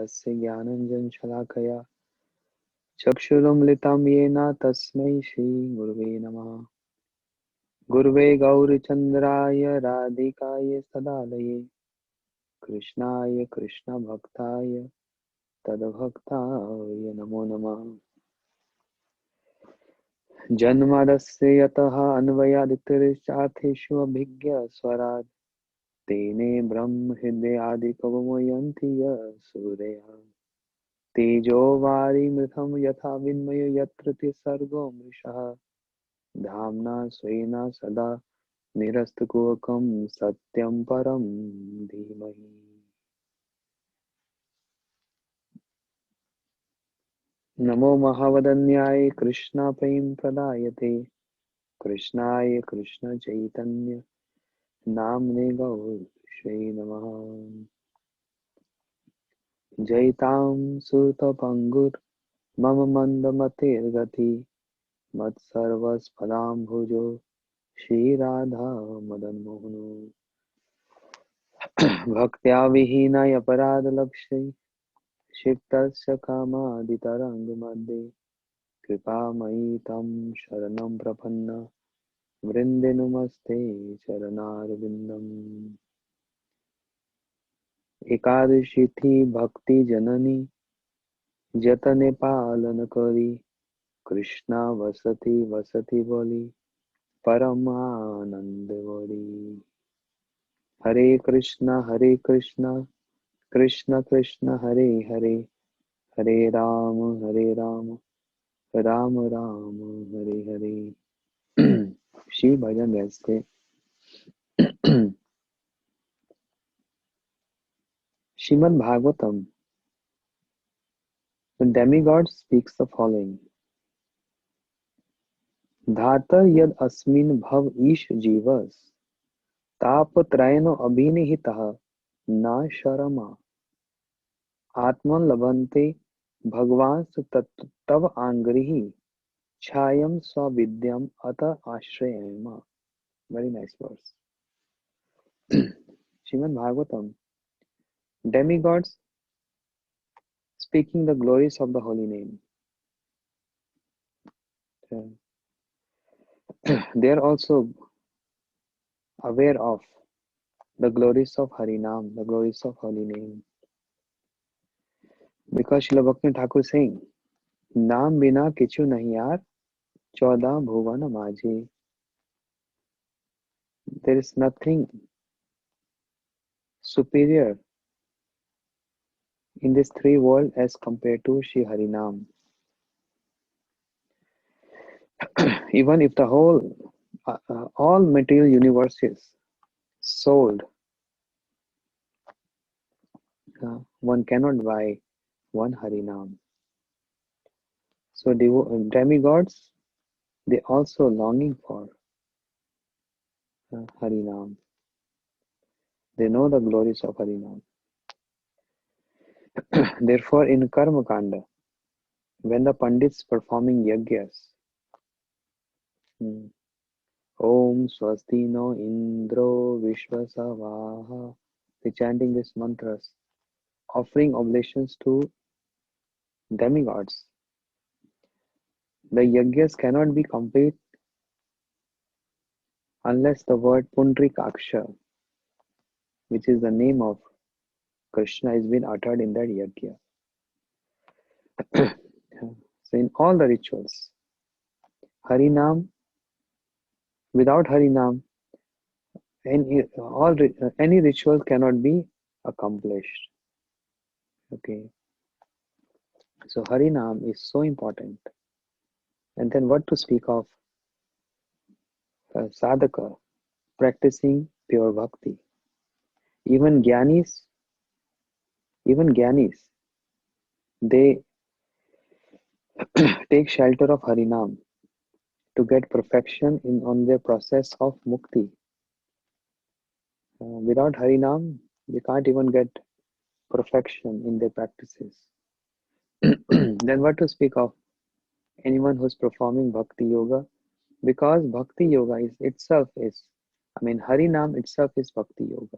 तस्य ज्ञानञ्जनशलाकया चक्षुरुन्मिलितं येन तस्मै श्रीगुरवे नमः। गुरवे गौरचन्द्राय राधिकाय सदालये कृष्णाय कृष्णभक्ताय तद्भक्ताय नमो नमः। जन्माद्यस्य यतः अन्वयादितरश्चार्थेषु अभिज्ञस्वराट् तेने ब्रह्म हृदयादिकवयो यन्ति सूरयः। तेजो वारिमृतं यथा विनिमयो यत्र सर्गो मृषः धाम्ना स्वेन सदा निरस्तकुहकं सत्यं परं धीमहि। नमो महावदन्याय कृष्णाप्रेम प्रदायते कृष्णाय कृष्ण चैतन्य नाम्ने गौरश्वे नमः। जयतां सुतपंगुर मम मंदमतिर्गति मत्सर्वस्फलाम्भुजो श्रीराधा मदन मोहनो। भक्त्या विहीनाय अपराधलक्ष्ये क्षिप्तस्य कामादितरङ्गमध्ये कृपामयि तं शरणं प्रपन्न वृन्दे नमस्ते चरणारविन्दम्। एकादशी थी भक्ति जननी जतने पालन करी कृष्णा वसती वसती बोली परमानंद बोली। हरे कृष्णा कृष्ण कृष्ण हरे हरे हरे राम राम राम हरे हरे। श्री भजन रहते Shrimad Bhagavatam, the demigod speaks the following: धातर यद अस्मिन् भव ईश जीवस तापत्रयेन अभिनिहितः न शरमा आत्मन लभन्ते भगवान तव आंग्रिः छायम स्वाविद्यम अत आश्रयेम. Very nice verse. Shrimad Bhagavatam, demigods speaking the glories of the holy name. They are also aware of the glories of Harinam, the glories of holy name. Because Srila Bhakti Thakur saying, नाम बिना किछु नहीं यार 14 भुवन माझे. There is nothing superior in this three world as compared to Shri Harinam. Even if the whole all material universe is sold, one cannot buy one Harinam. So demigods, they also longing for Harinam. They know the glories of Harinam. Therefore, in Karma Kanda, when the Pandits performing yagyas, Om Swasti no Indro Vishwasavaha, they chanting these mantras, offering oblations to demigods. The yagyas cannot be complete unless the word Pundrikaksha, which is the name of Krishna, is being uttered in that yagya. So in all the rituals, Harinam, without Harinam, any ritual cannot be accomplished. Okay, so Harinam is so important. And then what to speak of sadhaka practicing pure bhakti. Even Gyanis, they take shelter of Harinam to get perfection on their process of mukti. Without Harinam, they can't even get perfection in their practices. Then what to speak of anyone who's performing bhakti yoga? Because bhakti yoga Harinam itself is bhakti yoga.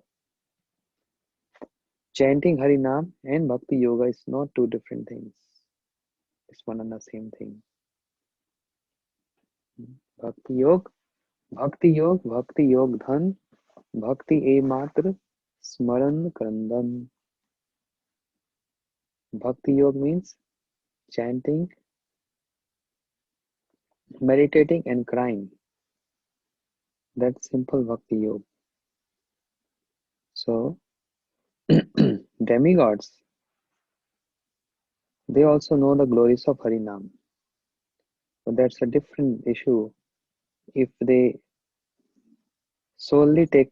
Chanting Harinam and Bhakti Yoga is not two different things. It's one and the same thing. Bhakti Yoga, Bhakti Yog Dhan, Bhakti E Matra, Smaran Krandan. Bhakti Yoga means chanting, meditating, and crying. That's simple Bhakti Yoga. So, demigods, they also know the glories of Harinam. But that's a different issue if they solely take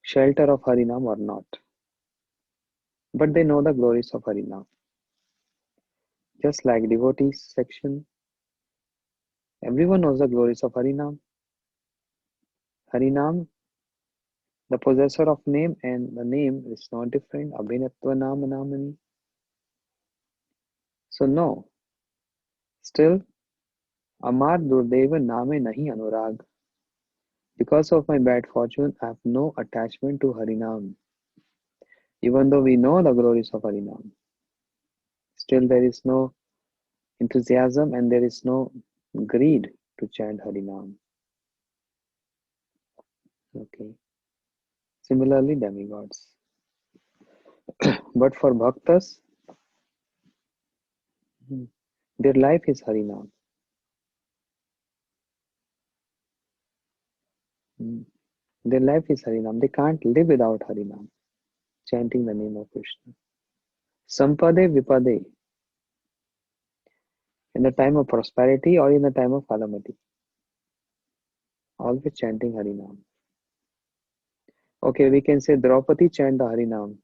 shelter of Harinam or not. But they know the glories of Harinam. Just like devotees section, everyone knows the glories of Harinam. Harinam, the possessor of name, and the name is not different. Abhinatva Nama Namani. So no, still Amar Durdeva Name Nahi Anurag. Because of my bad fortune, I have no attachment to Harinam. Even though we know the glories of Harinam, still there is no enthusiasm and there is no greed to chant Harinam. Okay. Similarly, demigods. But for bhaktas, their life is Harinam. Their life is Harinam. They can't live without Harinam, chanting the name of Krishna. Sampade Vipade, in the time of prosperity or in the time of calamity, always chanting Harinam. Okay, we can say Draupadi chant the Harinam.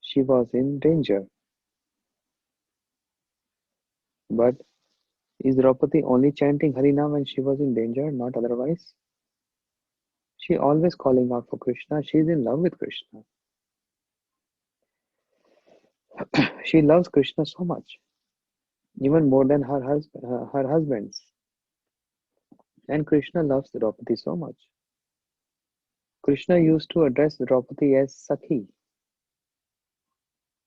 She was in danger. But is Draupadi only chanting Harinam when she was in danger, not otherwise? She always calling out for Krishna. She is in love with Krishna. She loves Krishna so much, even more than her husbands. And Krishna loves Draupadi so much. Krishna used to address Draupadi as Sakhi.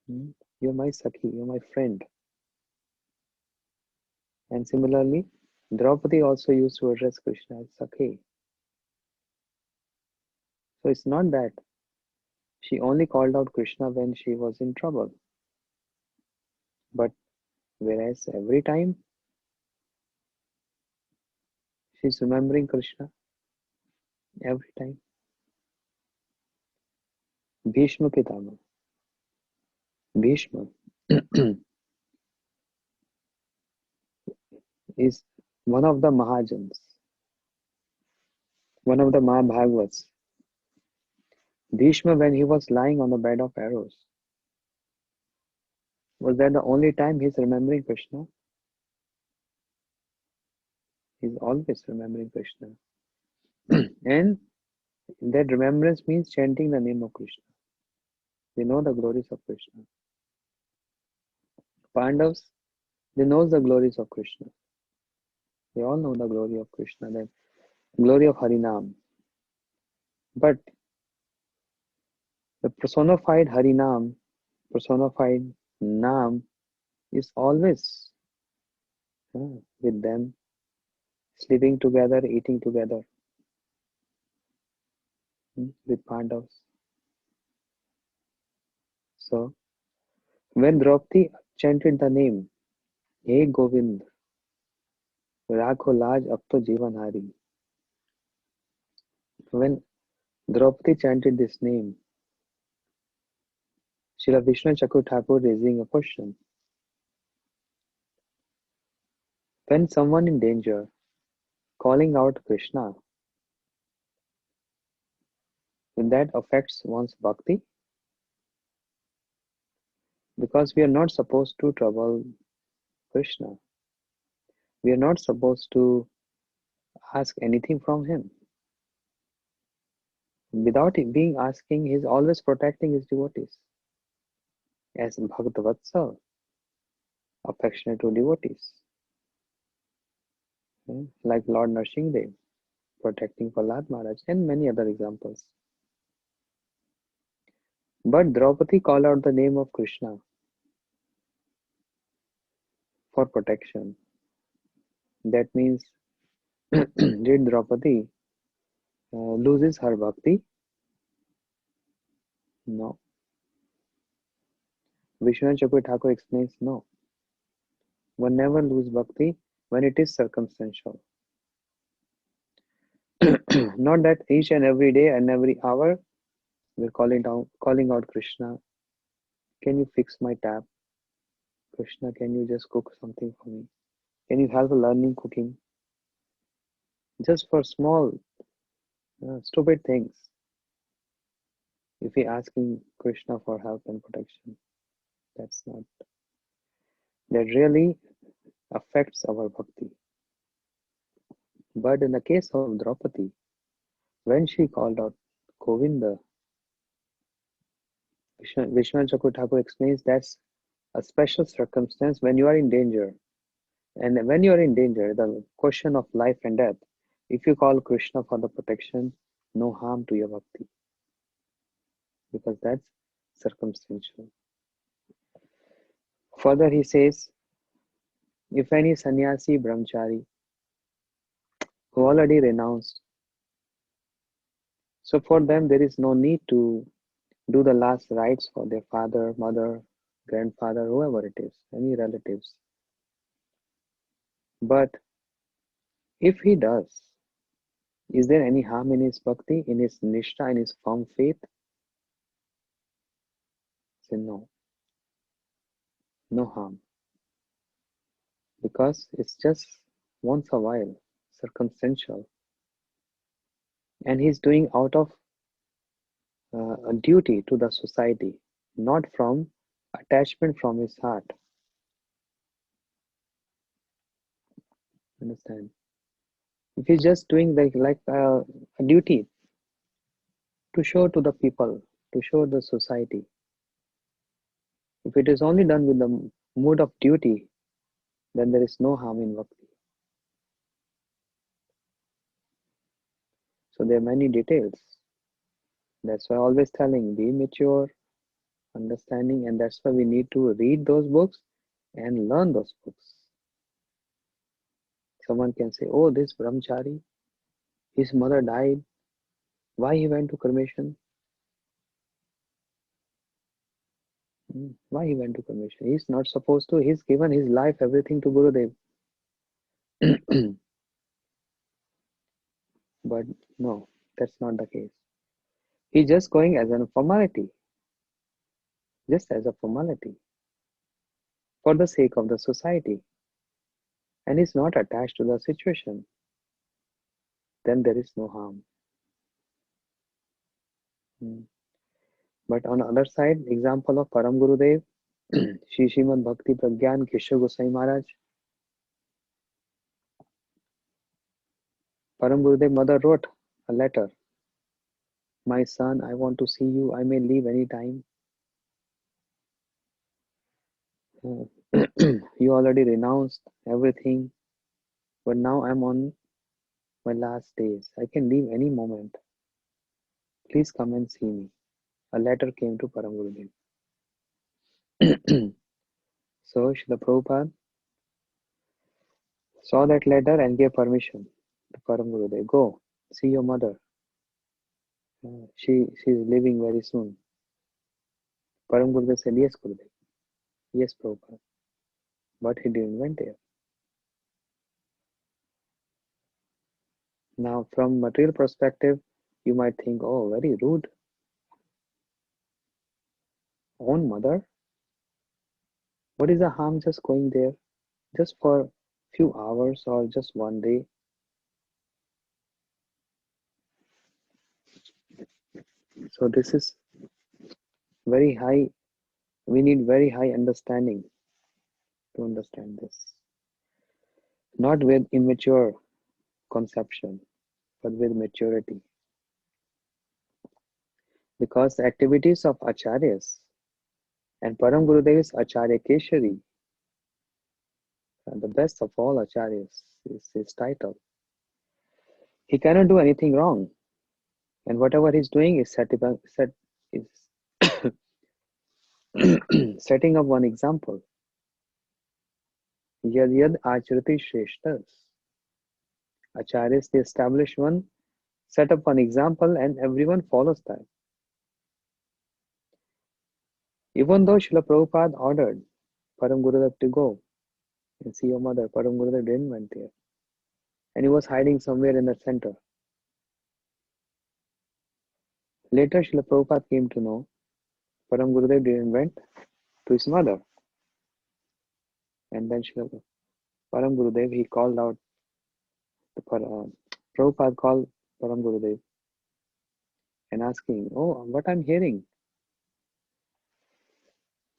You're my Sakhi, you're my friend. And similarly, Draupadi also used to address Krishna as Sakhi. So it's not that she only called out Krishna when she was in trouble. But whereas every time she's remembering Krishna, every time. Bhishma Pitama. Bhishma is one of the Mahajans, one of the Mahabhagavats. Bhishma, when he was lying on the bed of arrows, was that the only time he's remembering Krishna? He's always remembering Krishna. And that remembrance means chanting the name of Krishna. They know the glories of Krishna. Pandavas, they know the glories of Krishna. They all know the glory of Krishna, the glory of Harinam. But the personified Harinam, personified Nam, is always with them, sleeping together, eating together with Pandavas. So when Draupadi chanted the name, Hey Govind, Rakho Laj Ab to Jivan Hari. When Draupadi chanted this name, Srila Vishnu Chakur Thakur raising a question. When someone in danger, calling out Krishna, when that affects one's bhakti, because we are not supposed to trouble Krishna. We are not supposed to ask anything from him. Without him being asking, he is always protecting his devotees. As Bhakt Vatsal, affectionate to devotees. Like Lord Narsingdev, protecting Prahlad Maharaj, and many other examples. But Draupadi called out the name of Krishna for protection. That means, did Draupadi loses her bhakti? No. Vishwanath Chakravarti Thakur explains, no. One never lose bhakti when it is circumstantial. Not that each and every day and every hour we're calling out Krishna. Can you fix my tap? Krishna, can you just cook something for me? Can you help learning cooking? Just for small, stupid things. If we asking Krishna for help and protection, that's not. That really affects our bhakti. But in the case of Draupadi, when she called out Govinda, Vishwanath Chakravarti Thakur explains that's a special circumstance when you are in danger. And when you are in danger, the question of life and death, if you call Krishna for the protection, no harm to your bhakti, because that's circumstantial. Further, he says, if any sannyasi brahmachari who already renounced, so for them there is no need to do the last rites for their father, mother, grandfather, whoever it is, any relatives. But if he does, is there any harm in his bhakti, in his nishtha, in his firm faith? Say no, no harm. Because it's just once a while, circumstantial. And he's doing out of a duty to the society, not from attachment from his heart. Understand? If he's just doing a duty to show to the people, to show the society, if it is only done with the mood of duty, then there is no harm in bhakti. So there are many details. That's why I always telling, be mature, understanding, and that's why we need to read those books and learn those books. Someone can say, oh, this brahmachari, his mother died. Why he went to cremation? Why he went to cremation? He's not supposed to. He's given his life, everything to Gurudev. But no, that's not the case. He's just going as a formality, just as a formality, for the sake of the society. And is not attached to the situation, then there is no harm. But on the other side, example of Param Gurudev, Shri Srimad Bhakti Pragyan Kishore Goswami Maharaj. Param Gurudev mother wrote a letter. My son, I want to see you. I may leave any time. You already renounced everything, but now I'm on my last days. I can leave any moment. Please come and see me. A letter came to Param Gurudev. So Srila Prabhupada saw that letter and gave permission to Param Gurudev. Go, see your mother. She's leaving very soon. Param Gurudev said, yes, Gurudev. Yes, Prabhupada. But he didn't went there. Now, from material perspective, you might think, oh, very rude. Own mother? What is the harm just going there? Just for few hours or just one day? So this is very high. We need very high understanding to understand this. Not with immature conception, but with maturity. Because the activities of Acharyas and Param Gurudev is Acharya Keshari, the best of all Acharyas is his title. He cannot do anything wrong, and whatever he's doing is setting up one example. Yad yad acharati shreshtas. Acharyas, they establish one, set up one example, and everyone follows that. Even though Srila Prabhupada ordered Param Gurudev to go and see your mother, Param Gurudev didn't went there. And he was hiding somewhere in the center. Later, Srila Prabhupada came to know Param Gurudev didn't went to his mother. And then Srila Param Gurudev, he called out, Prabhupada called Param Gurudev and asking, oh, what I'm hearing?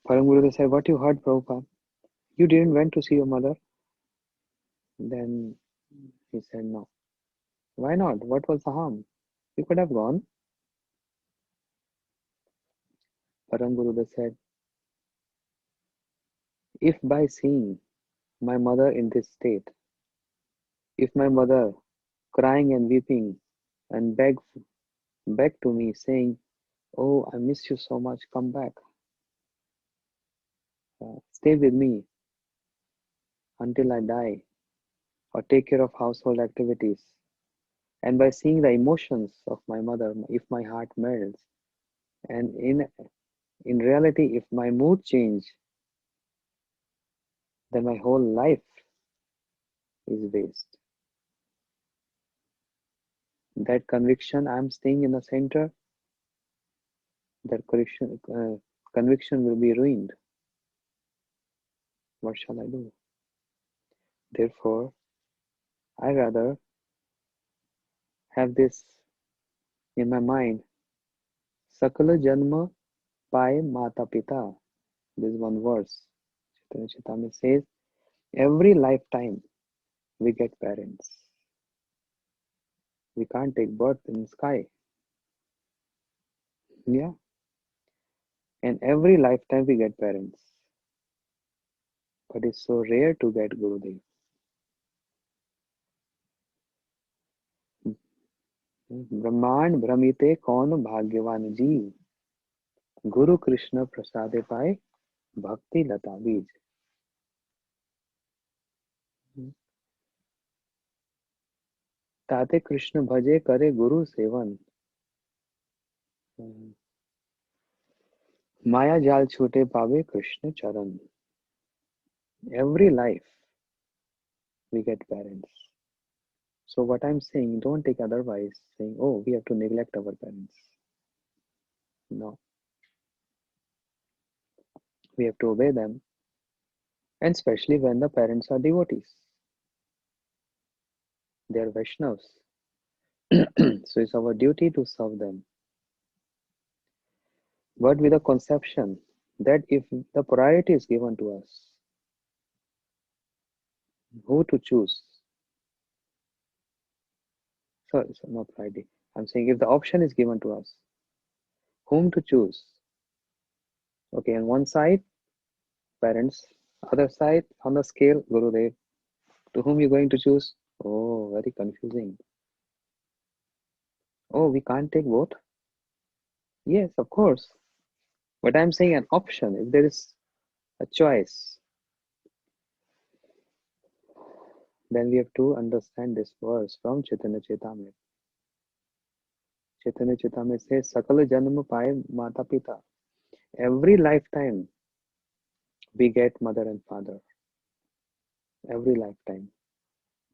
Param Gurudev said, what you heard, Prabhupada? You didn't went to see your mother? Then he said, no. Why not? What was the harm? You could have gone. Param Gurudev said, if by seeing my mother in this state, if my mother crying and weeping and beg to me saying, oh, I miss you so much, come back, stay with me until I die, or take care of household activities. And by seeing the emotions of my mother, if my heart melts, and in reality, if my mood change, then my whole life is waste. That conviction, I'm staying in the center, that conviction will be ruined. What shall I do? Therefore, I rather have this in my mind. Sakala Janma Pai Mata Pita. This one verse. Chaitanya Charitamrita says, every lifetime we get parents. We can't take birth in the sky. Yeah. And every lifetime we get parents. But it's so rare to get Gurudev. ब्रह्मांड भ्रमिते कौन भाग्यवान जीव गुरु कृष्ण प्रसादे पाए भक्ति लता बीज. ताते कृष्ण भजे करे गुरु सेवन माया जाल छूटे पावे कृष्ण चरण. Every life we get parents. So what I'm saying, don't take otherwise saying, oh, we have to neglect our parents. No, we have to obey them, and especially when the parents are devotees. They are Vaishnavas. So it's our duty to serve them. But with the conception that if the priority is given to us, who to choose? Sorry, not priority. I'm saying if the option is given to us, whom to choose? Okay, on one side, parents. Other side, on the scale, Gurudev. To whom you going to choose? Oh, very confusing. Oh, we can't take both? Yes, of course. But I'm saying an option. If there is a choice, then we have to understand this verse from Chaitanya Charitamrita. Chaitanya Charitamrita says, Sakala Janma Paye Mata Pita. Every lifetime we get mother and father. Every lifetime.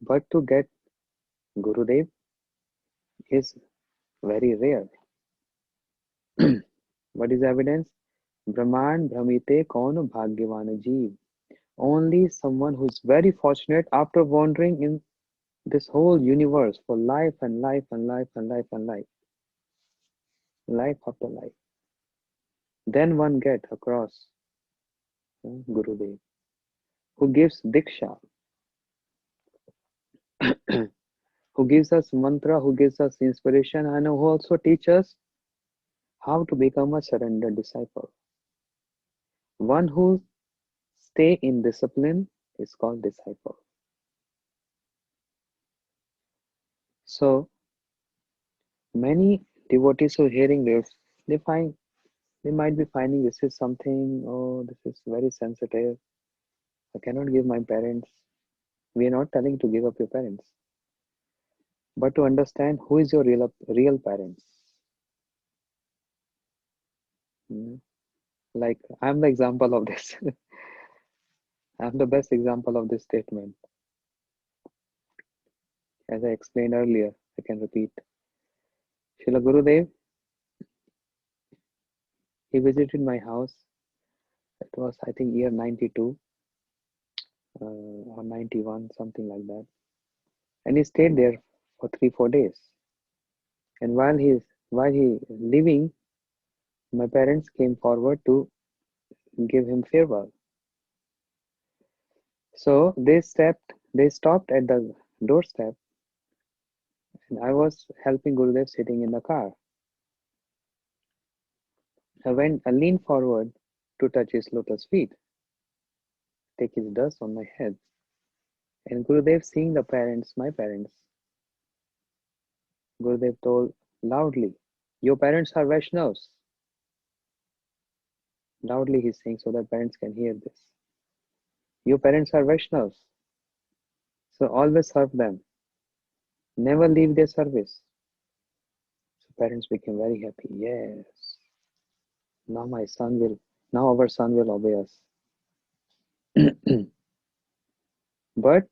But to get Gurudev is very rare. What is evidence? Brahman Brahmite Kaun Bhagyavan Jeev. Only someone who is very fortunate after wandering in this whole universe for life and life and life and life and life after life. Then one get across Gurudev, who gives Diksha, who gives us mantra, who gives us inspiration, and who also teaches us how to become a surrendered disciple. One who stay in discipline is called disciple. So many devotees who are hearing this, they find They might be finding this is something, oh, this is very sensitive. I cannot give my parents. We are not telling to give up your parents, but to understand who is your real parents. Mm. Like I'm the example of this. I'm the best example of this statement. As I explained earlier, I can repeat. Srila Gurudev, he visited my house. It was, I think, year 92 or 91, something like that. And he stayed there for 3 4 days. And while he leaving, my parents came forward to give him farewell. So they stopped at the doorstep, and I was helping Gurudev sitting in the car. I leaned forward to touch his lotus feet, take his dust on my head. And Gurudev, seeing my parents, Gurudev told loudly, "Your parents are Vaishnavas." Loudly he's saying so that parents can hear this. Your parents are Vaishnavas, so always serve them. Never leave their service. So parents became very happy. Yes, now our son will obey us. But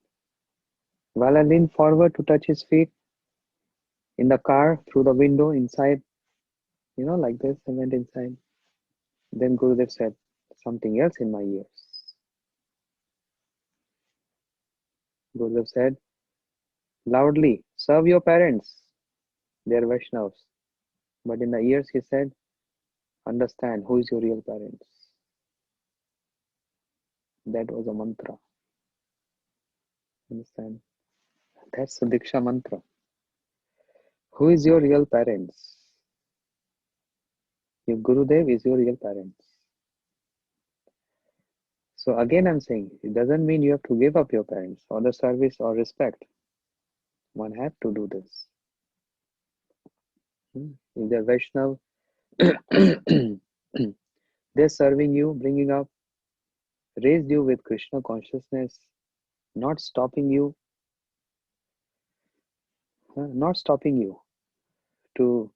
while I leaned forward to touch his feet in the car through the window inside, like this, I went inside. Then Gurudev said something else in my ears. Gurudev said loudly, serve your parents. They are Vaishnavas. But in the ears he said, understand who is your real parents. That was a mantra. Understand? That's the Diksha mantra. Who is your real parents? Your Gurudev is your real parents. So again I'm saying, it doesn't mean you have to give up your parents or the service or respect. One have to do this. If they're Vaishnav, they're serving you, bringing up, raised you with Krishna consciousness, not stopping you, to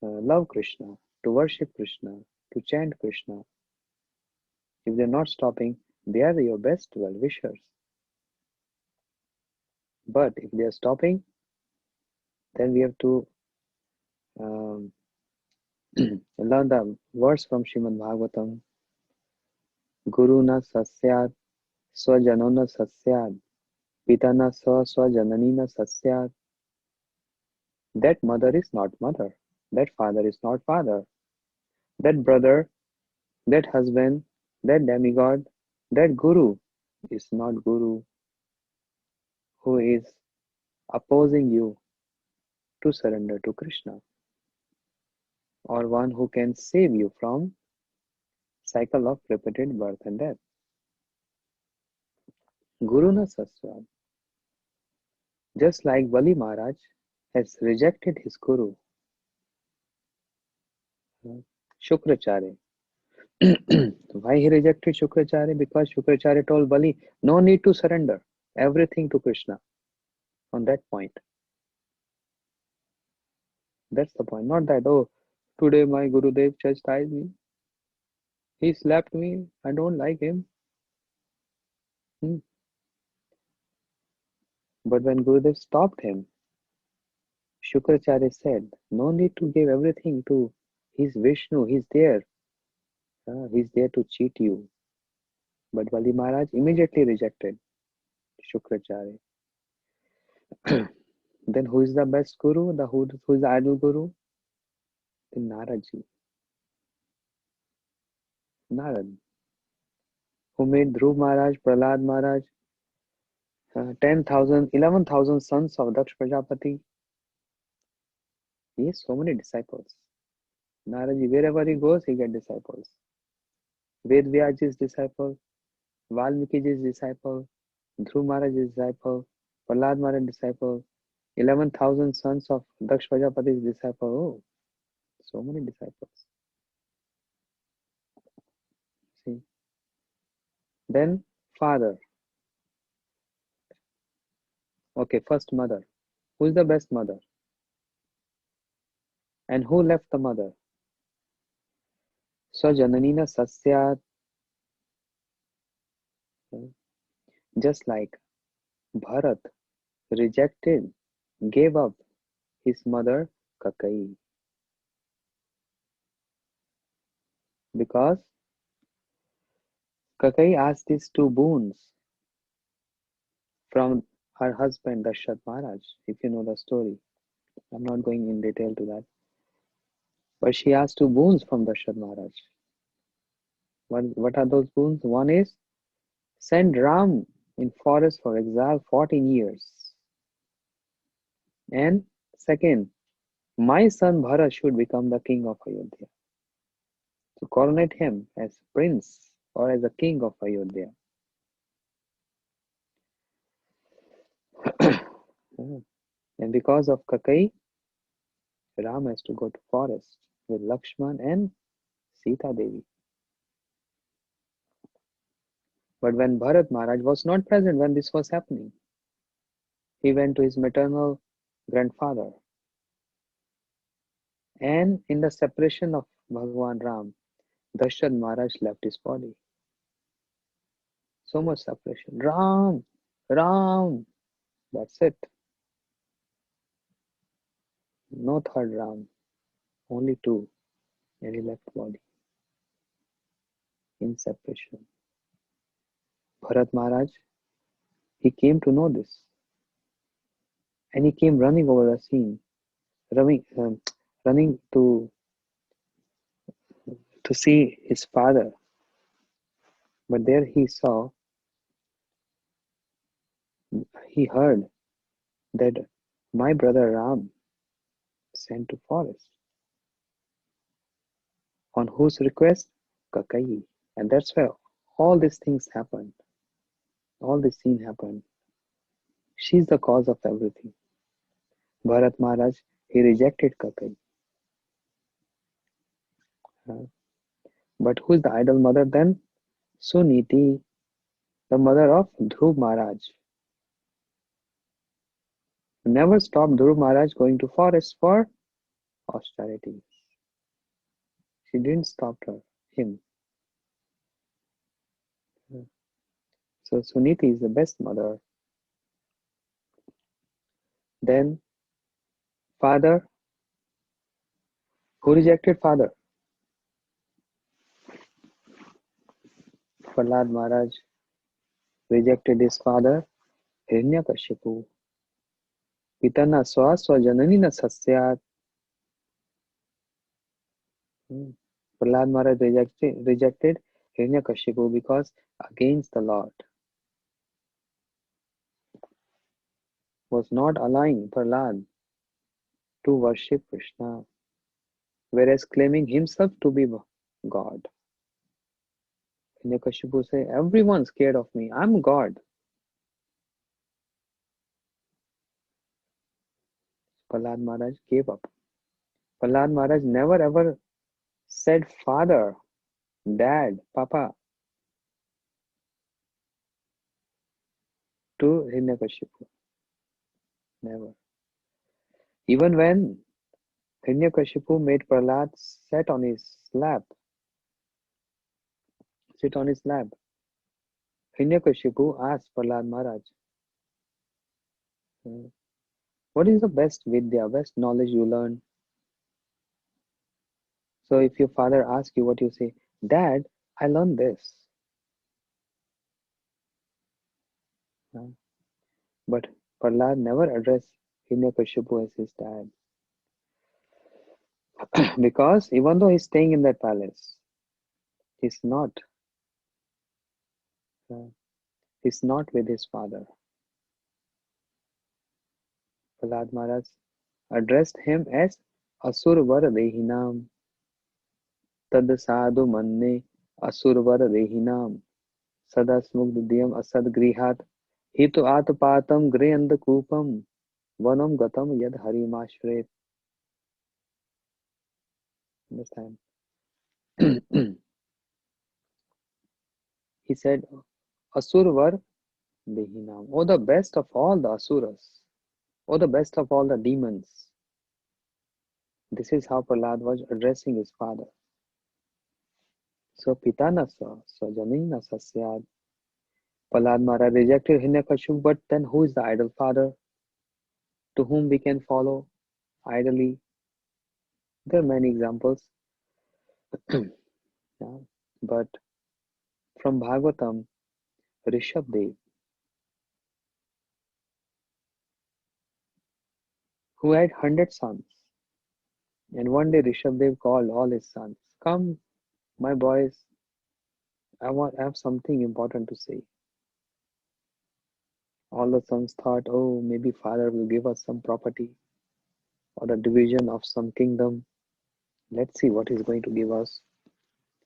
love Krishna, to worship Krishna, to chant Krishna. If they're not stopping, they are your best well-wishers. But if they are stopping, then we have to um, learn the verse from Srimad Bhagavatam. Guru na sasyat, swajano na sasyat, pita na swajanani na sasyat. That mother is not mother. That father is not father. That brother, that husband, that demigod, that guru is not guru who is opposing you to surrender to Krishna, or one who can save you from cycle of repeated birth and death. Guru na saswat. Just like Bali Maharaj has rejected his guru, Shukracharya. Why he rejected Shukracharya? Because Shukracharya told Bali, no need to surrender everything to Krishna. On that point. That's the point. Not that, oh, today my Gurudev chastised me. He slapped me. I don't like him. Hmm. But when Gurudev stopped him, Shukracharya said, no need to give everything to He's Vishnu. He's there. He's there to cheat you. But Bali Maharaj immediately rejected Shukracharya. Then who is the best guru? Who is the idol guru? The Naradji. Narad. Who made Dhruv Maharaj, Prahlad Maharaj, 10,000, 11,000 sons of Daksh Prajapati. He has so many disciples. Naradji, wherever he goes, he gets disciples. Ved Vyasji's disciple, Valmikiji's disciple, Dhruv Maharaj's disciple, Prahlad Maharaj's disciple, 11,000 sons of Daksh Prajapati's disciple. Oh, so many disciples. then father. Okay, first mother. Who is the best mother? And who left the mother? Swajananina sasyat. Just like Bharat rejected, gave up his mother Kakai because Kakai asked these two boons from her husband Dashrath Maharaj, if you know the story. I'm not going in detail to that. But she asked two boons from Dashrath Maharaj. What are those boons? One is send Ram in forest for exile 14 years. And second, my son Bharat should become the king of Ayodhya. To coronate him as prince or as a king of Ayodhya. And because of Kakai, Ram has to go to forest with Lakshman and Sita Devi. But when Bharat Maharaj was not present when this was happening, he went to his maternal grandfather. And in the separation of Bhagwan Ram, Dashrath Maharaj left his body. So much separation. Ram! Ram! That's it. No third Ram. Only two. And he left body in separation. Bharat Maharaj, he came to know this. And he came running over the scene, running to see his father. But there he heard that my brother Ram sent to forest. On whose request? Kakai. And that's where all these things happened. All this scene happened. She's the cause of everything. Bharat Maharaj, he rejected Kakai. But who's the idol mother then? Suniti, the mother of Dhruv Maharaj. Never stopped Dhruv Maharaj going to forest for austerity. She didn't stop him. So Suniti is the best mother. Then father, who rejected father? Prahlad Maharaj rejected his father, Hiranyakashipu. Pitana swa swajananina sasyat. Prahlad Maharaj rejected Hiranyakashipu because against the Lord. Was not allowing Prahlad to worship Krishna, whereas claiming himself to be God. Hiranyakashipu said, everyone's scared of me. I'm God. Prahlad Maharaj gave up. Prahlad Maharaj never ever said father, dad, papa to Hiranyakashipu. Never. Even when Hiranyakashipu made Prahlad sit on his lap, Hiranyakashipu asked Prahlad Maharaj, what is the best vidya, best knowledge you learn? So if your father asks you what you say, Dad, I learned this. But Prahlad never addressed Hiranyakashipu as his dad. Because even though he's staying in that palace, he's not uh, he's not with his father. Prahlad Maharaj addressed him as Asurvar Dehinam. Tad sadhu manne Asurvar Dehinam. Sada smugdhyam asad grihat. Hitu atpatam greyandakupam. Vanam gatam yad harimashret. Understand? He said, Asurvar Dehinam. Oh, the best of all the Asuras. Oh, the best of all the demons. This is how Prahlad was addressing his father. So Pitana Janina Sasyad. Prahlad Maharaj rejected Hiranyakashipu, but then who is the idol father to whom we can follow idly? There are many examples. Yeah. But from Bhagavatam, Rishabdev, who had 100 sons, and one day Rishabdev called all his sons, "Come, my boys, I have something important to say." All the sons thought, "Oh, maybe father will give us some property or the division of some kingdom. Let's see what he's going to give us."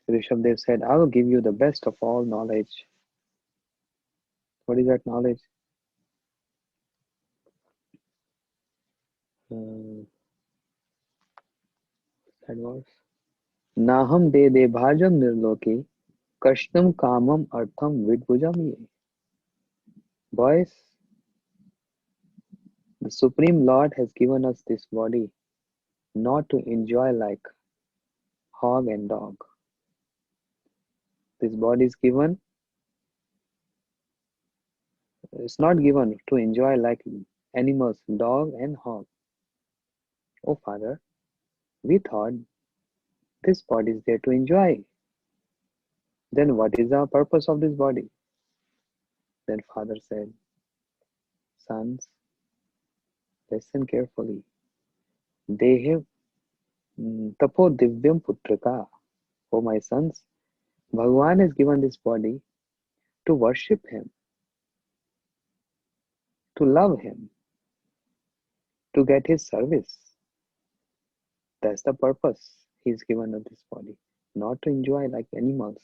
Rishabdev said, "I will give you the best of all knowledge." What is that knowledge? Uh, that was Naham de bhajam nirloke Kashnam kamam artham vidbhujam ye. Boys, the Supreme Lord has given us this body not to enjoy like hog and dog. This body is given, it's not given to enjoy like animals, dog and hog. Oh, Father, we thought this body is there to enjoy. Then what is the purpose of this body? Then Father said, "Sons, listen carefully. Dehe tapo divyam putraka." Oh, my sons, Bhagwan has given this body to worship him, to love him, to get his service. That's the purpose he's given us this body, not to enjoy like animals.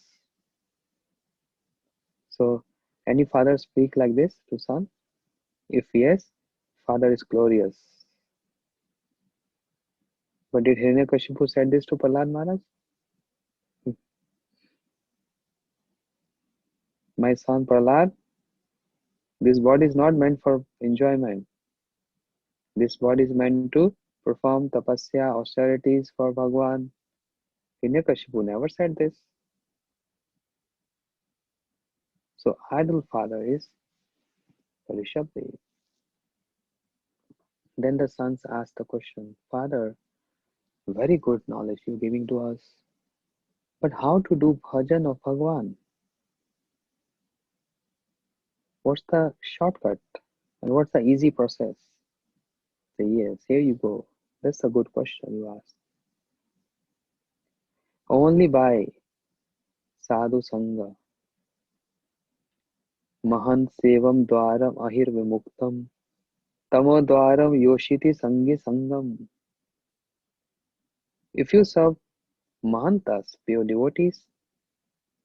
So, any father speak like this to son? If yes, father is glorious. But did Hiranyakashipu said this to Prahlad Maharaj? My son Prahlad, this body is not meant for enjoyment. This body is meant to perform tapasya, austerities for Bhagwan. Hiranyakashipu never said this. So, idol father is Rishabdev. Then the sons asked the question, "Father, very good knowledge you're giving to us. But how to do bhajan of Bhagwan? What's the shortcut? And what's the easy process?" Say, yes, here you go. That's a good question you asked. Only by sadhu sangha, mahan sevam dwaram ahir vimuktam, tamo dwaram yoshiti sangi sangam. If you serve mahantas, pure devotees,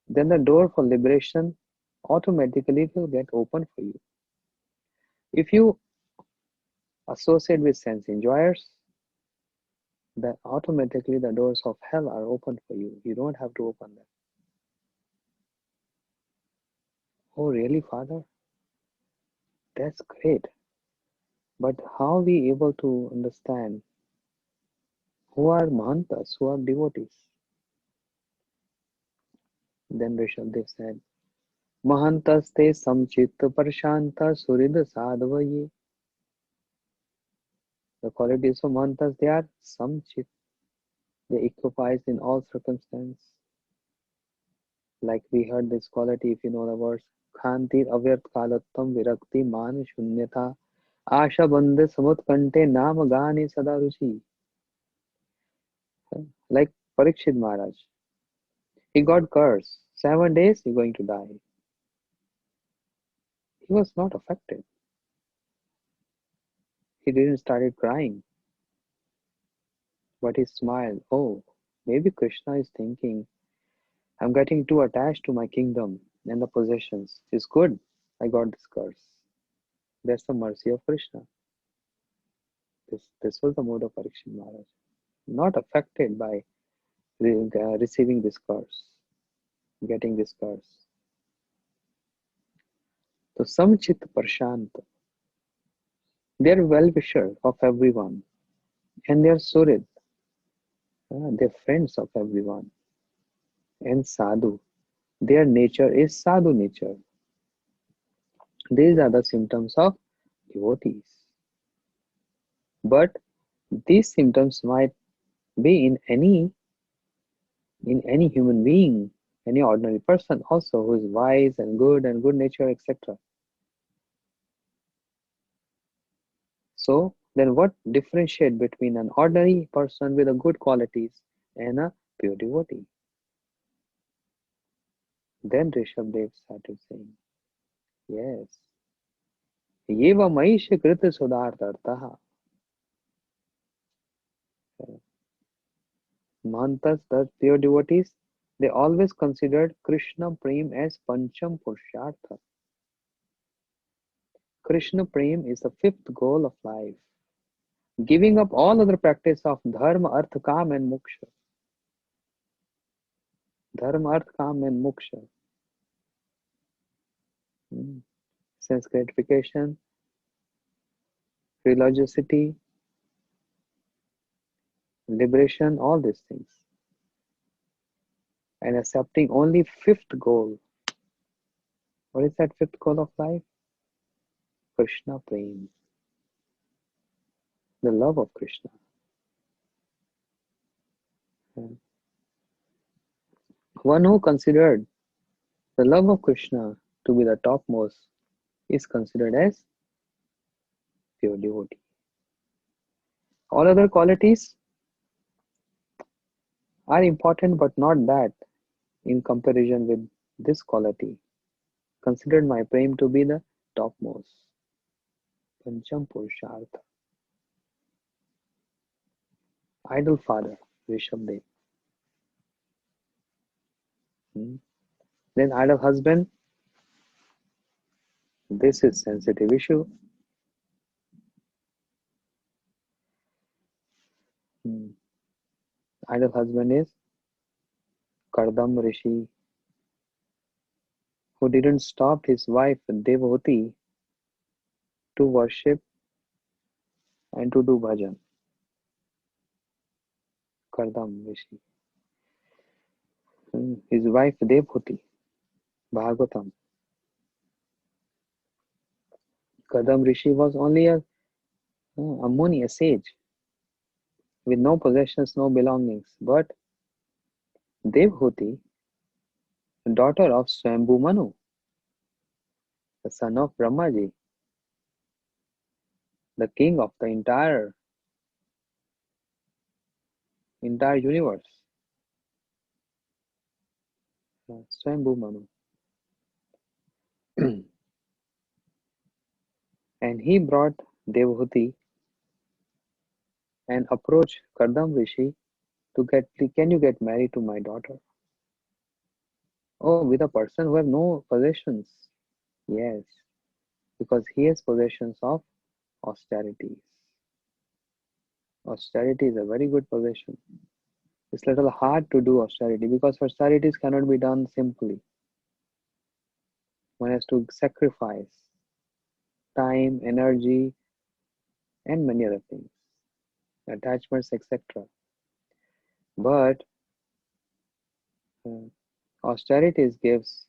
then the door for liberation automatically will get open for you. If you associate with sense enjoyers, then automatically the doors of hell are open for you. You don't have to open them. Oh, really, Father? That's great. But how are we able to understand who are Mahantas, who are devotees? Then Rishabdev said, Mahantas te samchitta parshanta surida sadhavaye. The qualities of Mahantas, they are samchit. They equipoise in all circumstances. Like we heard this quality, if you know the words, Khantir avyart kalattam virakti man shunyata asha bandhe samutkante nama gani sada ruchi. Like Parikshit Maharaj. He got cursed. 7 days, he's going to die. He was not affected. He didn't start crying, but he smiled. Oh, maybe Krishna is thinking, I'm getting too attached to my kingdom and the possessions. It's good. I got this curse. That's the mercy of Krishna. This was the mood of Parikshit Maharaj. Not affected by receiving this curse, getting this curse. So Samchit Prashant, they're well-wisher of everyone, and they're Surit, they're friends of everyone. And Sadhu, their nature is Sadhu nature. These are the symptoms of devotees. But these symptoms might be in any human being, any ordinary person also who is wise and good nature, etc. So then what differentiate between an ordinary person with a good qualities and a pure devotee? Then Rishabdev started saying, yes, Yeva Maish Krita Sudartartaha. Mahantas, the pure devotees, they always considered Krishna Prem as Pancham Purushartha. Krishna Prem is the fifth goal of life, giving up all other practice of dharma, artha, kam, and moksha. Dharma, artha, kam, and moksha. Hmm. Sense gratification, religiosity, liberation, all these things. And accepting only fifth goal. What is that fifth goal of life? Krishna Prem, the love of Krishna. Hmm. One who considered the love of Krishna to be the topmost is considered as pure devotee. All other qualities are important but not that in comparison with this quality. Considered my prem to be the topmost. Pancham Purushartha. Idol father, Rishabdev. Hmm. Then idol husband, this is sensitive issue. Hmm. Idol husband is Kardam Rishi, who didn't stop his wife Devhuti to worship and to do bhajan. Kardam Rishi. His wife Devhuti, Bhagavatam. Kardam Rishi was only a Muni, a sage, with no possessions, no belongings. But Devhuti, daughter of Swambhu Manu, the son of Brahmaji, the king of the entire universe, Swambhu Manu. And he brought Devhuti and approached Kardam Rishi to get, can you get married to my daughter? Oh, with a person who have no possessions. Yes, because he has possessions of austerities. Austerity is a very good possession. It's a little hard to do austerity because austerities cannot be done simply. One has to sacrifice time, energy, and many other things, attachments, etc. But uh, austerities gives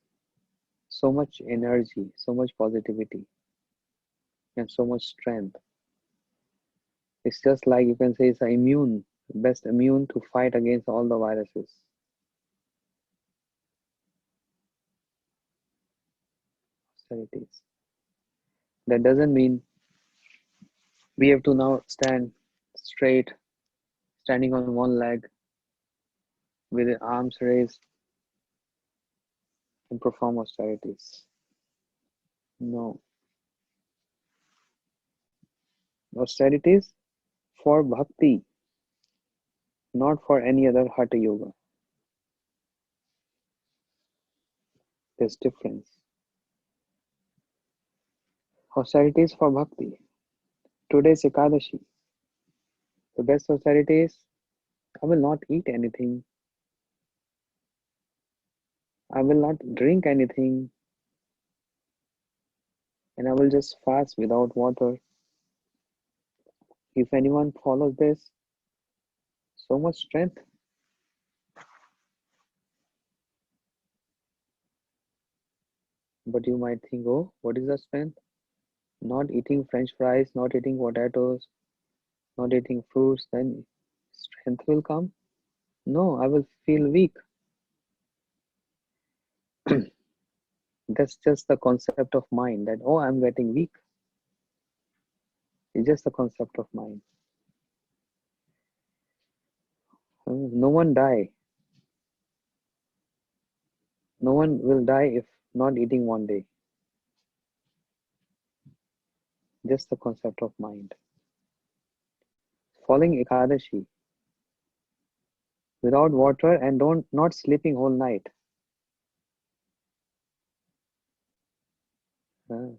so much energy, so much positivity, and so much strength. It's just like you can say it's a immune, best immune to fight against all the viruses. Austerities. That doesn't mean we have to now stand straight, standing on one leg with the arms raised and perform austerities. No. Austerities for bhakti, not for any other hatha yoga. There's difference. Austerities for bhakti. Today's Ekadashi. The best austerity is I will not eat anything. I will not drink anything. and I will just fast without water. If anyone follows this, so much strength. But you might think, oh, what is the strength? Not eating French fries, not eating potatoes, not eating fruits, then strength will come? No, I will feel weak. That's just the concept of mind that, oh, I'm getting weak. It's just the concept of mind. No one die. No one will die if not eating one day. Just the concept of mind. Following Ekadashi without water and don't not sleeping whole night. Uh,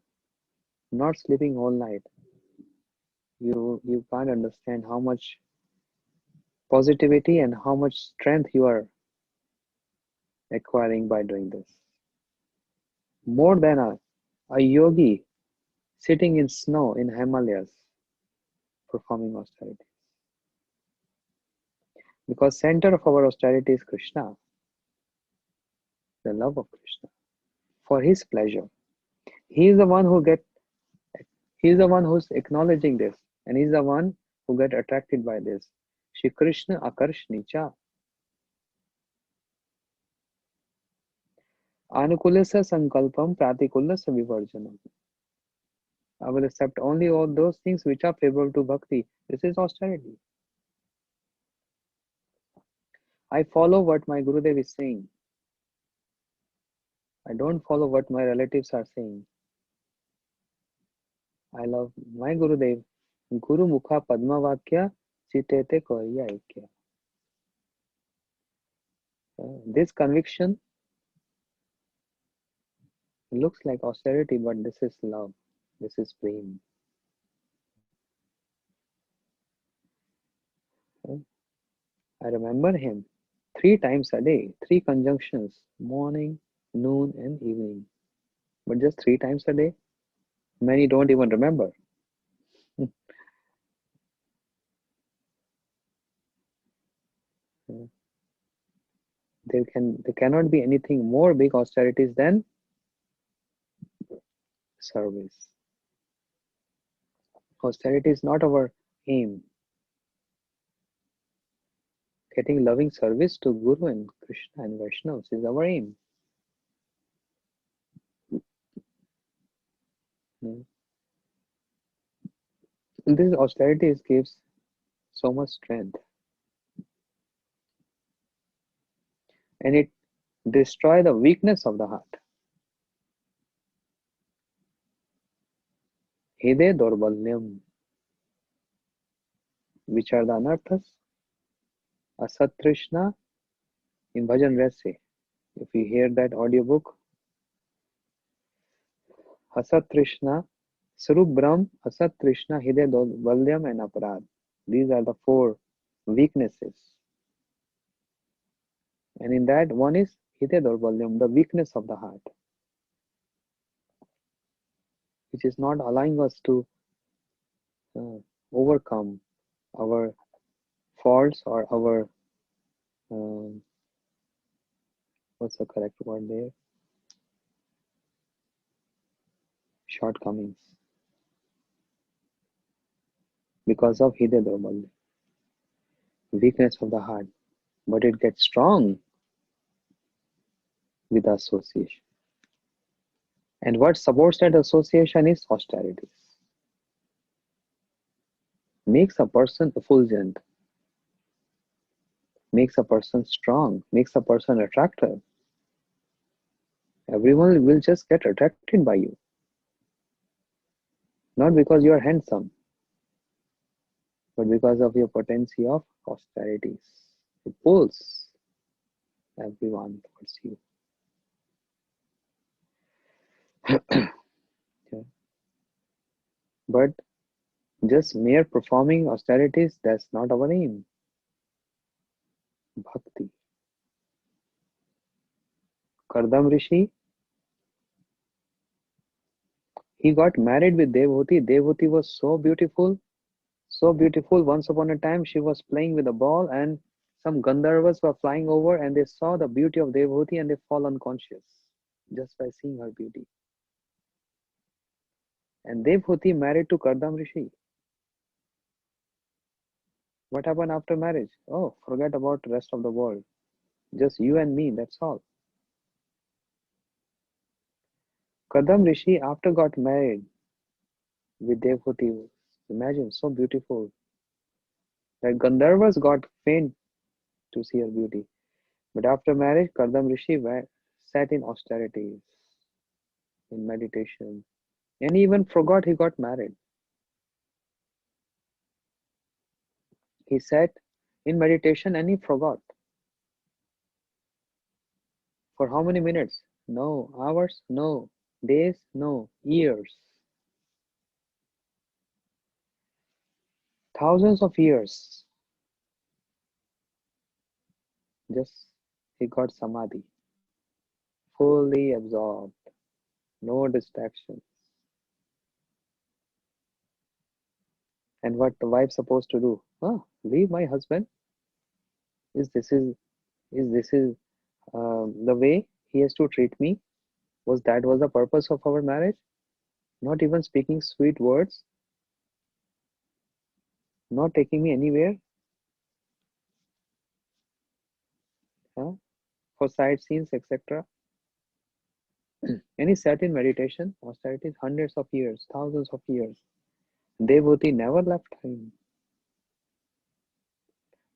Not sleeping whole night. You can't understand how much positivity and how much strength you are acquiring by doing this. More than a yogi sitting in snow in Himalayas performing austerity. Because center of our austerity is Krishna, the love of Krishna, for his pleasure. He is the one who get he is the one who's acknowledging this, and he's the one who get attracted by this. Shri Krishna Akarshnicha. Anukulasa Sankalpam Pratikulasa Vivarjanam. I will accept only all those things which are favorable to bhakti. This is austerity. I follow what my Gurudev is saying. I don't follow what my relatives are saying. I love my Gurudev. Guru Mukha Padma Vakya Chitete Koya Ikya. This conviction looks like austerity, but this is love. This is prem. I remember him 3 times a day, 3 conjunctions, morning, noon, and evening. But just 3 times a day? Many don't even remember. There cannot be anything more big austerities than service. Austerity is not our aim. Getting loving service to Guru and Krishna and Vaishnavas is our aim. This austerity gives so much strength, and it destroys the weakness of the heart. Hide Dorbalyam, which are the anarthas, Asat Trishna in Bhajan Rase. If you hear that audiobook, Asat Trishna, Sarup Brahm, Asat Trishna, Hide Dorbalyam, and Aparad. These are the 4 weaknesses. And in that, one is Hide Dorbalyam, the weakness of the heart, which is not allowing us to overcome our faults or our um, what's the correct word there? Shortcomings because of Hide Dorbalya, weakness of the heart. But it gets strong with association. And what supports that association is austerities. Makes a person effulgent, makes a person strong, makes a person attractive. Everyone will just get attracted by you. Not because you are handsome, but because of your potency of austerities. It pulls everyone towards you. Okay. But just mere performing austerities, that's not our aim. Bhakti. Kardam Rishi, He got married with Devhuti. Devhuti was so beautiful, so beautiful. Once upon a time, she was playing with a ball, and some Gandharvas were flying over, and they saw the beauty of Devhuti, and they fall unconscious just by seeing her beauty. And Devhuti married to Kardam Rishi. What happened after marriage? Oh, forget about the rest of the world. Just you and me, that's all. Kardam Rishi, after got married with Devhuti, imagine, so beautiful. Like Gandharvas got faint to see her beauty. But after marriage, Kardam Rishi sat in austerities, in meditation, and he even forgot he got married. He sat in meditation and he forgot. For how many minutes? No. Hours? No. Days? No. Years. Thousands of years. Just he got samadhi, fully absorbed, no distractions. And what the wife supposed to do? Huh? Leave my husband? Is this is the way he has to treat me? Was the purpose of our marriage? Not even speaking sweet words, not taking me anywhere, huh? For sightseeing, etc. And he sat in meditation, austerities, hundreds of years, thousands of years. Devhuti never left him.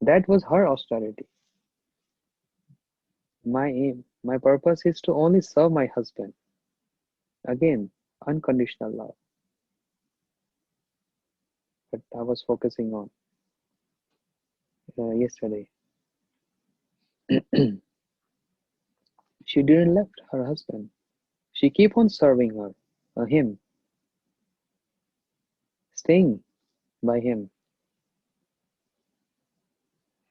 That was her austerity. My aim, my purpose is to only serve my husband. Again, unconditional love. But I was focusing on yesterday. She didn't left her husband. She keep on serving him, staying by him.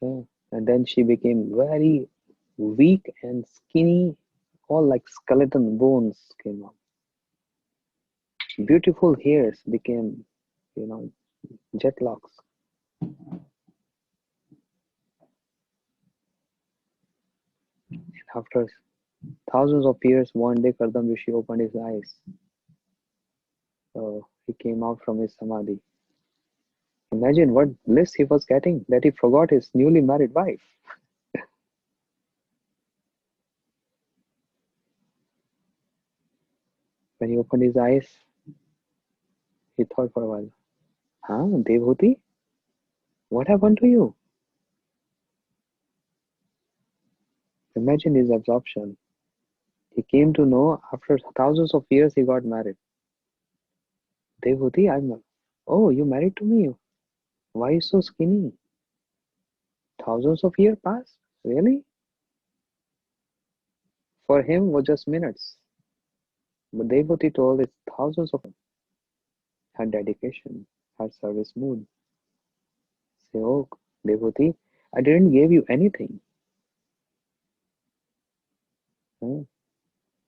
Yeah. And then she became very weak and skinny, all like skeleton bones came up. Beautiful hairs became, you know, jet locks. And after thousands of years, one day Kardam Rishi opened his eyes. He came out from his samadhi. Imagine what bliss he was getting, that he forgot his newly married wife. When he opened his eyes, he thought for a while, huh, Devhuti? What happened to you? Imagine his absorption. He came to know after thousands of years he got married. Devhuti, oh, you married to me. Why you so skinny? Thousands of years passed? Really? For him was just minutes. But Devhuti told it's thousands of her dedication, her service mood. Say, oh, Devhuti, I didn't give you anything. Hmm.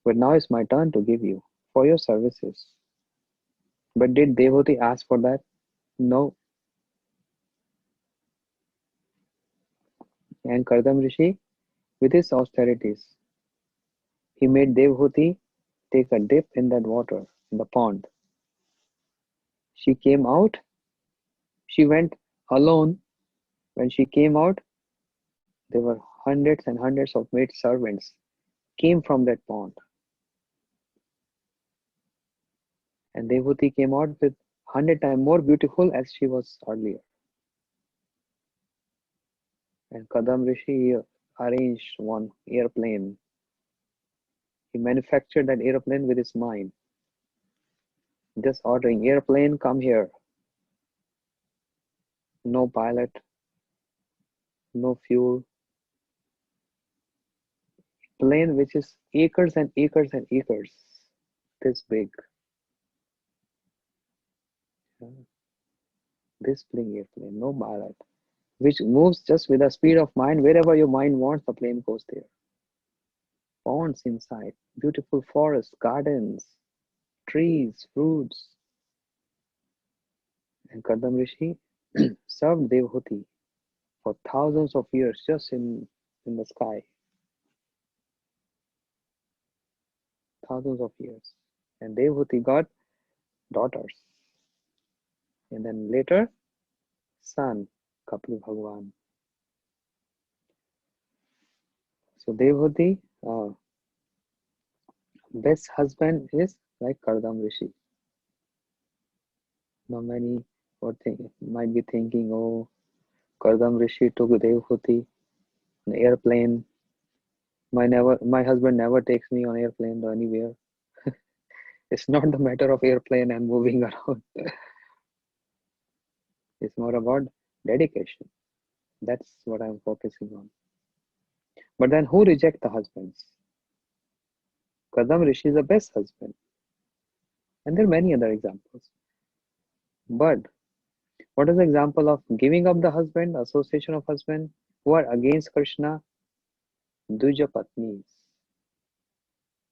But now it's my turn to give you for your services. But did Devhuti ask for that? No. And Kardam Rishi, with his austerities, he made Devhuti take a dip in that water, in the pond. She came out, she went alone. When she came out, there were hundreds and hundreds of maid servants came from that pond. And Devhuti came out with 100 times more beautiful as she was earlier. And Kadam Rishi arranged one airplane. He manufactured that airplane with his mind. Just ordering, airplane, come here. No pilot, no fuel. Plane which is acres and acres and acres. This big. This big airplane, no pilot. Which moves just with the speed of mind. Wherever your mind wants, the plane goes there. Ponds inside, beautiful forests, gardens, trees, fruits. And Kardam Rishi served Devhuti for thousands of years just in the sky. Thousands of years. And Devhuti got daughters. And then later, son, Kapil Bhagwan. So Devhuti, best husband is like Kardam Rishi. Now many might be thinking, oh, Kardam Rishi took Devhuti, an airplane. My husband never takes me on airplane or anywhere. It's not the matter of airplane and moving around. It's more about dedication. That's what I'm focusing on. But then who reject the husbands? Kardam Rishi is the best husband. And there are many other examples. But what is the example of giving up the husband, association of husband, who are against Krishna? Duja Patnis,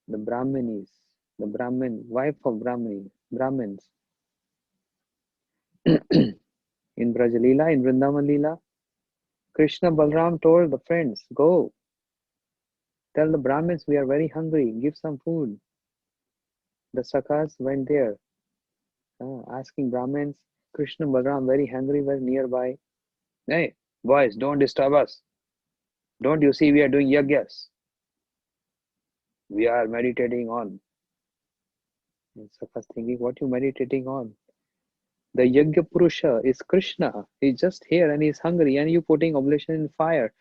the Brahmanis, the Brahmin, wife of Brahmins. In Braj Leela, in Vrindavan Leela, Krishna Balram told the friends, go, tell the Brahmins we are very hungry, give some food. The Sakhas went there, asking Brahmins, Krishna Balram very hungry, were nearby. Hey, boys, don't disturb us. Don't you see we are doing yagyas? We are meditating on. And Sakhas thinking, what you meditating on? The Yagya Purusha is Krishna. He's just here and he's hungry, and you putting oblation in fire.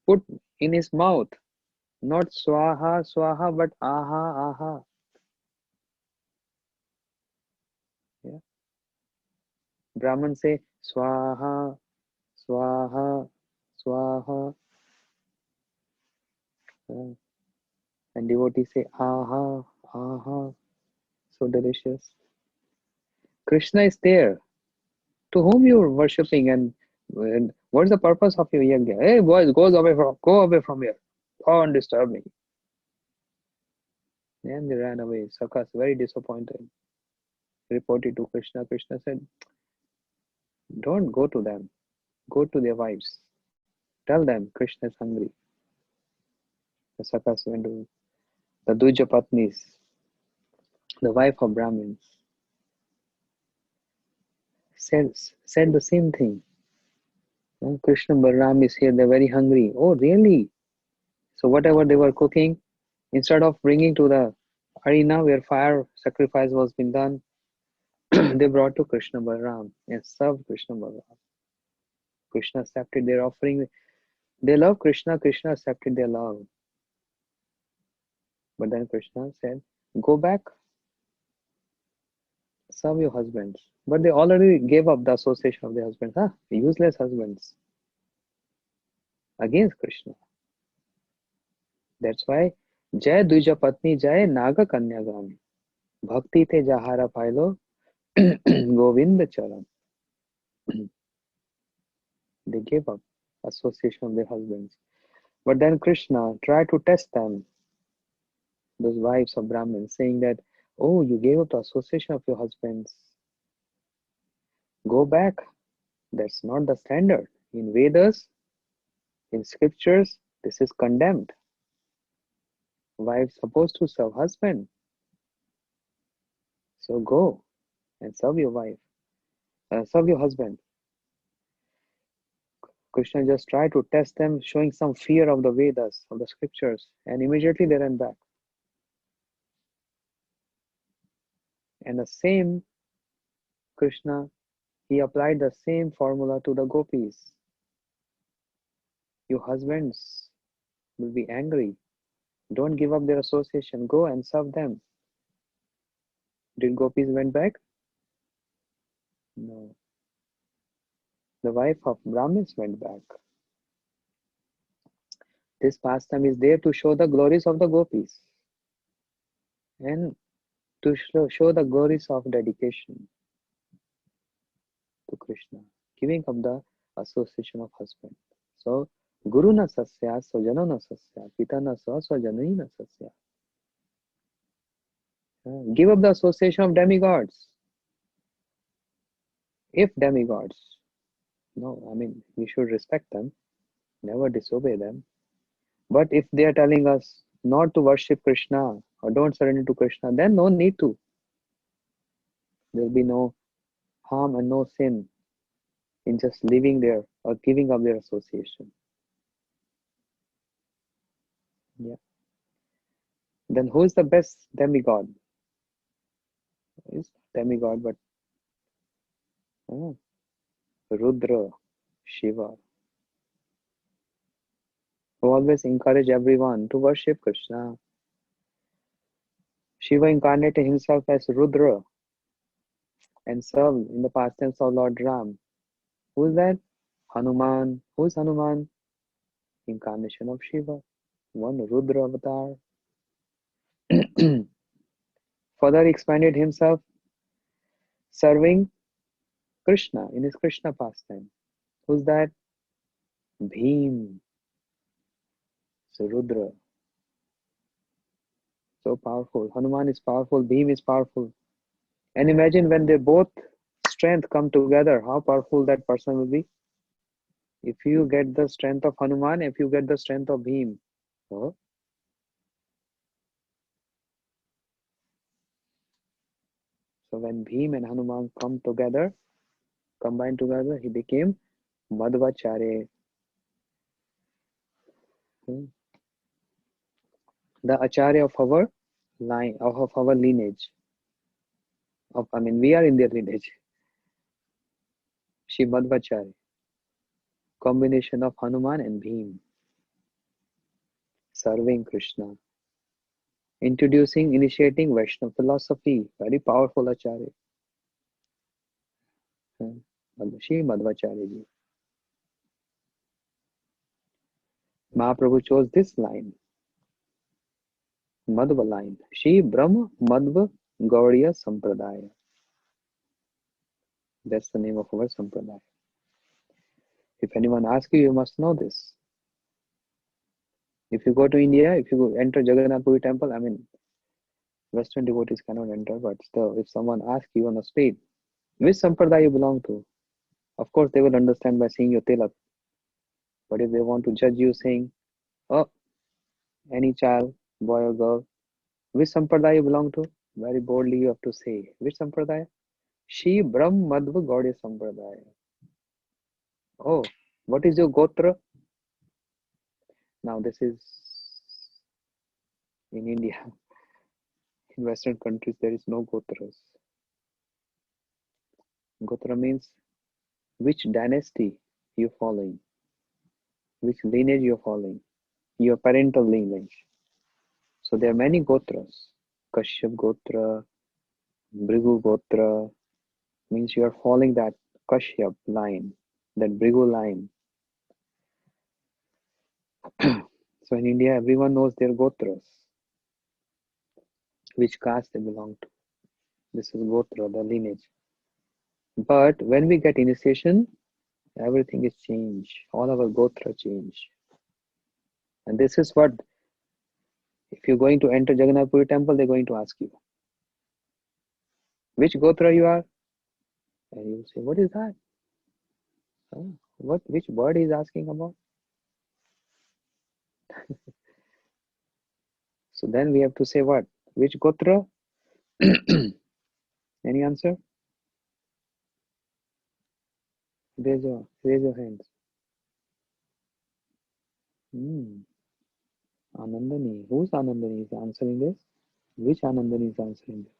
Put in his mouth. Not swaha, swaha, but aha, aha. Yeah. Brahman say swaha, swaha, swaha. And devotees say aha, aha. So delicious. Krishna is there. To whom you are worshipping, and what's the purpose of your yagya? Hey boys, go away from here. Don't disturb me. And they ran away. Sakas very disappointed. Reported to Krishna. Krishna said, don't go to them. Go to their wives. Tell them Krishna is hungry. The Sakas went to the Duja Patnis, the wife of Brahmins, said the same thing. Krishna Balaram is here, they're very hungry. Oh, really? So whatever they were cooking, instead of bringing to the arena where fire sacrifice was being done, they brought to Krishna Balaram and served Krishna Balaram. Krishna accepted their offering. They love Krishna, Krishna accepted their love. But then Krishna said, go back, serve your husbands. But they already gave up the association of their husbands. Useless husbands. Against Krishna. That's why Jai Duja Patni Jai Naga Kanyagami. Bhakti te jahara pailo Govinda Charan. They gave up association of their husbands. But then Krishna tried to test them, those wives of Brahmins, saying that, oh, you gave up the association of your husbands. Go back. That's not the standard. In Vedas, in scriptures, this is condemned. Wife supposed to serve husband. So go and serve your wife. Serve your husband. Krishna just tried to test them, showing some fear of the Vedas, of the scriptures, and immediately they ran back. And the same Krishna, he applied the same formula to the gopis. Your husbands will be angry. Don't give up their association. Go and serve them. Did gopis went back? No. The wife of Brahmins went back. This pastime is there to show the glories of the gopis and to show the glories of dedication to Krishna, giving up the association of husband. So, Guru na sasya, swajana na sasya, pita na swa, swajanani na sasya. Give up the association of demigods. If demigods, no, I mean, we should respect them, never disobey them. But if they are telling us not to worship Krishna or don't surrender to Krishna, then no need to. There will be no harm and no sin in just living there or giving up their association. Yeah. Then who is the best demigod? Is demigod, but Rudra, Shiva, who always encourage everyone to worship Krishna. Shiva incarnated himself as Rudra and served in the pastimes of Lord Ram. Who is that? Hanuman. Who is Hanuman? Incarnation of Shiva. One Rudra avatar. Further expanded himself serving Krishna in his Krishna pastime. Who's that? Bhim. So Rudra. So powerful. Hanuman is powerful. Bhim is powerful. And imagine when they both strength come together, how powerful that person will be. If you get the strength of Hanuman, if you get the strength of Bhim. Oh. So when Bhim and Hanuman come together, combined together, he became Madhvacharya. The Acharya of our line, of our lineage. We are in their lineage. Shri Madhvacharya. Combination of Hanuman and Bhim. Serving Krishna. Initiating Vaishnava philosophy. Very powerful Acharya. Shri Madhvacharya ji. Mahaprabhu chose this line. Madhva line. Shri Brahma Madhva Gaudiya Sampradaya. That's the name of our Sampradaya. If anyone asks you, you must know this. If you go to India, if you enter Jagannath Puri temple, Western devotees cannot enter, but still, if someone asks you on the street, which Sampradaya you belong to, of course they will understand by seeing your tilak. But if they want to judge you saying, oh, any child, boy or girl, which Sampradaya you belong to, very boldly you have to say, which Sampradaya? Shri Brahm Madhva Gaudiya Sampradaya. Oh, what is your Gotra? Now this is in India. In Western countries, there is no Gotras. Gotra means which dynasty you following, which lineage you're following, your parental lineage. So there are many Gotras. Kashyap Gotra, Bhrigu Gotra, means you are following that Kashyap line, that Bhrigu line. So in India, everyone knows their Gotras, which caste they belong to. This is Gotra, the lineage. But when we get initiation, everything is changed. All our Gotra change. And this is what, if you're going to enter Jagannath Puri temple, they're going to ask you, which Gotra you are? And you say, what is that? Which bird is asking about? So then we have to say what? Which Gotra? Any answer? Raise your hands. Anandani. Who's Anandani is answering this? Which Anandani is answering this?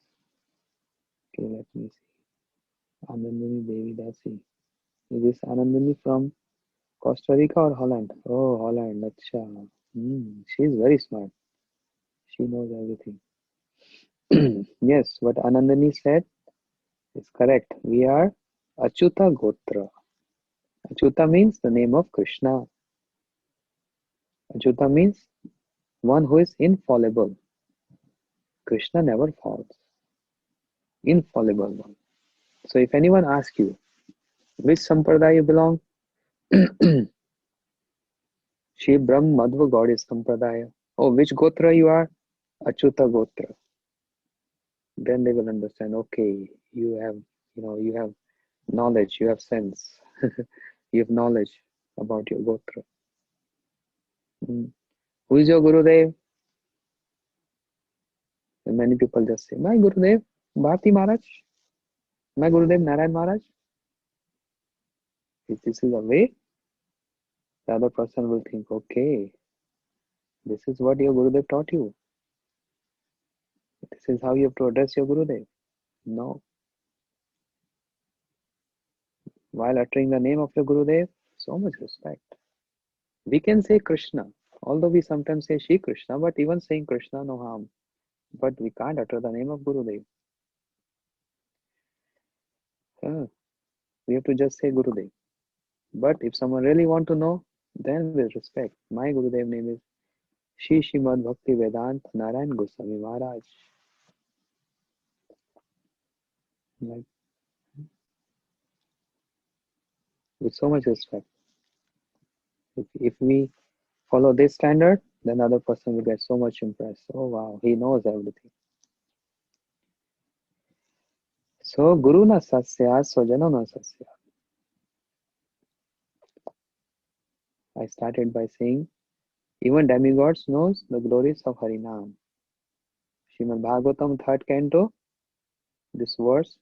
Okay, let me see. Anandani Devi Dasi. Is this Anandani from Costa Rica or Holland? Oh, Holland. Acha. She's very smart. She knows everything. Yes, what Anandani said is correct. We are Achyuta Gotra. Achyuta means the name of Krishna. Achyuta means one who is infallible. Krishna never falls. Infallible one. So if anyone asks you, which Sampradaya you belong? Shri Brahm Madhva Gaudiya Sampradaya. Oh, which Gotra you are? Achyuta Gotra. Then they will understand, okay, you have knowledge, you have sense, you have knowledge about your Gotra. Mm. Who is your Gurudev? And many people just say, my Gurudev, Bharti Maharaj, my Gurudev Narayan Maharaj. If this is a way, the other person will think, okay, this is what your Gurudev taught you. This is how you have to address your Gurudev. No. While uttering the name of your Gurudev, so much respect. We can say Krishna, although we sometimes say Shri Krishna, but even saying Krishna, no harm. But we can't utter the name of Gurudev. We have to just say Gurudev. But if someone really want to know, then with respect. My Gurudev name is Shri Srimad Bhakti Vedant Narayan Goswami Maharaj. Like, with so much respect. If we follow this standard, then the other person will get so much impressed. Oh wow, he knows everything. So Guru na sasya, Sojano na sasya. I started by saying, even demigods knows the glories of Harinam. Srimad Bhagavatam, 3rd canto, this verse,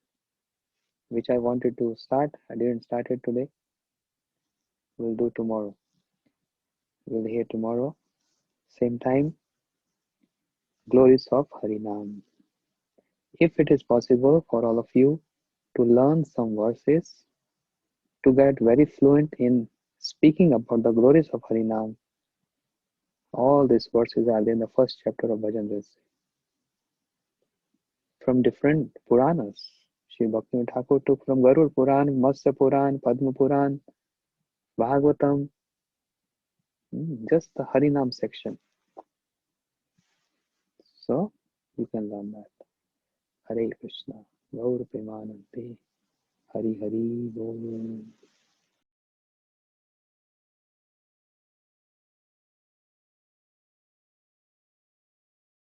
which I wanted to start, I didn't start it today. We'll do tomorrow. We'll hear tomorrow, same time, glories of Harinam. If it is possible for all of you to learn some verses, to get very fluent in speaking about the glories of Harinam, all these verses are in the first chapter of Bhajan Rasa from different Puranas. Sri Bhaktivinoda Thakur took from Garud Puran, Matsya Puran, Padma Puran, Bhagavatam, just the Harinam section. So you can learn that. Hare Krishna, Gaur Premanande, Hari Hari Bol.